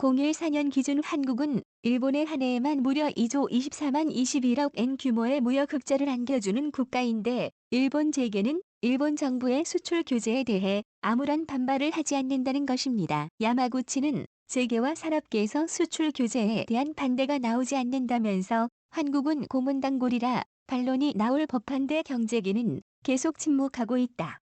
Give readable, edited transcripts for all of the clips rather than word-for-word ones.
2014년 기준 한국은 일본에 한 해에만 무려 2조 24만 21억 엔 규모의 무역 흑자를 안겨주는 국가인데 일본 재계는 일본 정부의 수출 규제에 대해 아무런 반발을 하지 않는다는 것입니다. 야마구치는 재계와 산업계에서 수출 규제에 대한 반대가 나오지 않는다면서 한국은 고문단골이라 반론이 나올 법한데 경제계는 계속 침묵하고 있다.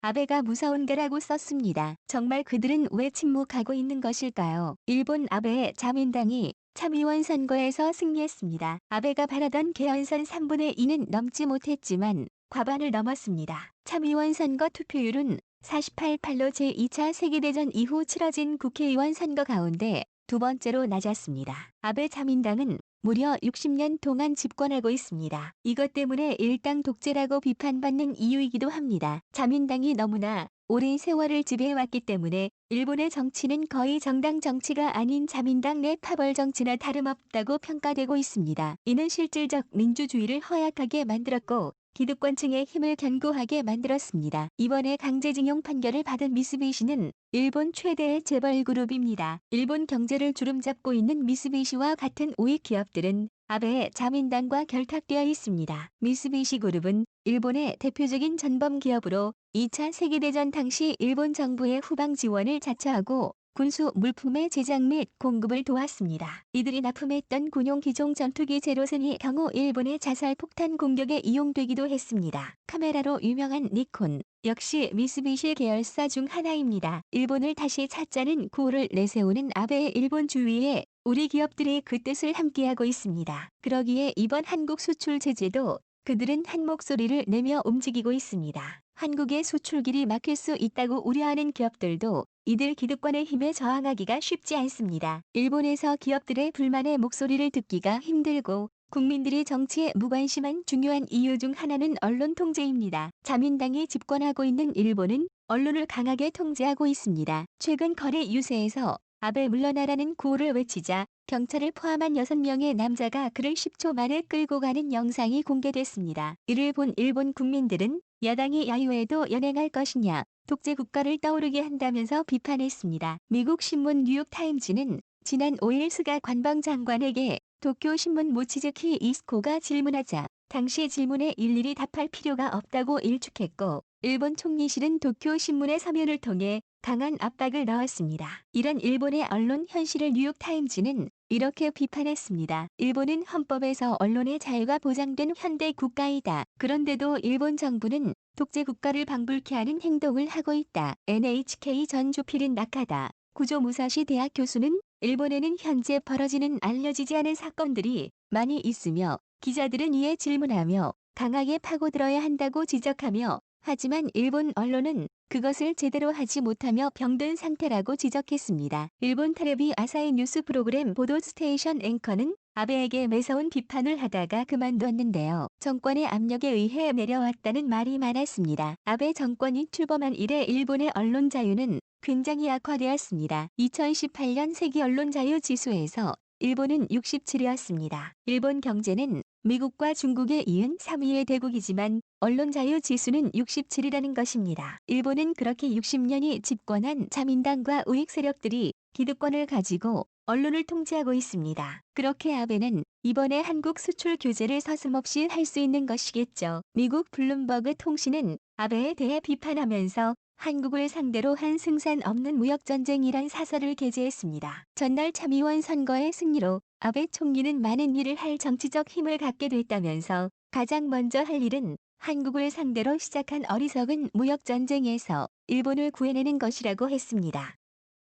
아베가 무서운 게라고 썼습니다. 정말 그들은 왜 침묵하고 있는 것일까요? 일본 아베의 자민당이 참의원 선거에서 승리했습니다. 아베가 바라던 개헌선 3분의 2는 넘지 못했지만 과반을 넘었습니다. 참의원 선거 투표율은 48%로 제2차 세계대전 이후 치러진 국회의원 선거 가운데 두 번째로 낮았습니다. 아베 자민당은 무려 60년 동안 집권하고 있습니다. 이것 때문에 일당 독재라고 비판받는 이유이기도 합니다. 자민당이 너무나 오랜 세월을 지배해왔기 때문에 일본의 정치는 거의 정당 정치가 아닌 자민당 내 파벌 정치나 다름없다고 평가되고 있습니다. 이는 실질적 민주주의를 허약하게 만들었고 기득권층의 힘을 견고하게 만들었습니다. 이번에 강제징용 판결을 받은 미쓰비시는 일본 최대의 재벌 그룹입니다. 일본 경제를 주름잡고 있는 미쓰비시와 같은 우익 기업들은 아베의 자민당과 결탁되어 있습니다. 미쓰비시 그룹은 일본의 대표적인 전범 기업으로 2차 세계대전 당시 일본 정부의 후방 지원을 자처하고 군수 물품의 제작 및 공급을 도왔습니다. 이들이 납품했던 군용 기종 전투기 제로센이 경우 일본의 자살 폭탄 공격에 이용되기도 했습니다. 카메라로 유명한 니콘 역시 미쓰비시 계열사 중 하나입니다. 일본을 다시 찾자는 구호를 내세우는 아베의 일본 주위에 우리 기업들이 그 뜻을 함께하고 있습니다. 그러기에 이번 한국 수출 제재도 그들은 한 목소리를 내며 움직이고 있습니다. 한국의 수출길이 막힐 수 있다고 우려하는 기업들도 이들 기득권의 힘에 저항하기가 쉽지 않습니다. 일본에서 기업들의 불만의 목소리를 듣기가 힘들고 국민들이 정치에 무관심한 중요한 이유 중 하나는 언론 통제입니다. 자민당이 집권하고 있는 일본은 언론을 강하게 통제하고 있습니다. 최근 거래 유세에서 아베 물러나라는 구호를 외치자 경찰을 포함한 6명의 남자가 그를 10초 만에 끌고 가는 영상이 공개됐습니다. 이를 본 일본 국민들은 야당이 야유에도 연행할 것이냐, 독재 국가를 떠오르게 한다면서 비판했습니다. 미국 신문 뉴욕타임즈는 지난 5일 스가 관방장관에게 도쿄 신문 모치즈키 이스코가 질문하자 당시 질문에 일일이 답할 필요가 없다고 일축했고 일본 총리실은 도쿄 신문의 서면을 통해 강한 압박을 넣었습니다. 이런 일본의 언론 현실을 뉴욕타임즈는 이렇게 비판했습니다. 일본은 헌법에서 언론의 자유가 보장된 현대 국가이다. 그런데도 일본 정부는 독재 국가를 방불케 하는 행동을 하고 있다. NHK 전 조필인 나카다 구조 무사시 대학 교수는 일본에는 현재 벌어지는 알려지지 않은 사건들이 많이 있으며 기자들은 이에 질문하며 강하게 파고들어야 한다고 지적하며 하지만 일본 언론은 그것을 제대로 하지 못하며 병든 상태라고 지적했습니다. 일본 테레비 아사히 뉴스 프로그램 보도 스테이션 앵커는 아베에게 매서운 비판을 하다가 그만뒀는데요. 정권의 압력에 의해 내려왔다는 말이 많았습니다. 아베 정권이 출범한 이래 일본의 언론 자유는 굉장히 악화되었습니다. 2018년 세계 언론 자유 지수에서 일본은 67위였습니다. 일본 경제는 미국과 중국에 이은 3위의 대국이지만 언론 자유 지수는 67이라는 것입니다. 일본은 그렇게 60년이 집권한 자민당과 우익 세력들이 기득권을 가지고 언론을 통제하고 있습니다. 그렇게 아베는 이번에 한국 수출 규제를 서슴없이 할 수 있는 것이겠죠. 미국 블룸버그 통신은 아베에 대해 비판하면서 한국을 상대로 한 승산 없는 무역전쟁이란 사설을 게재했습니다. 전날 참의원 선거의 승리로 아베 총리는 많은 일을 할 정치적 힘을 갖게 됐다면서 가장 먼저 할 일은 한국을 상대로 시작한 어리석은 무역전쟁에서 일본을 구해내는 것이라고 했습니다.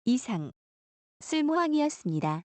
이상, 쓸모왕이었습니다.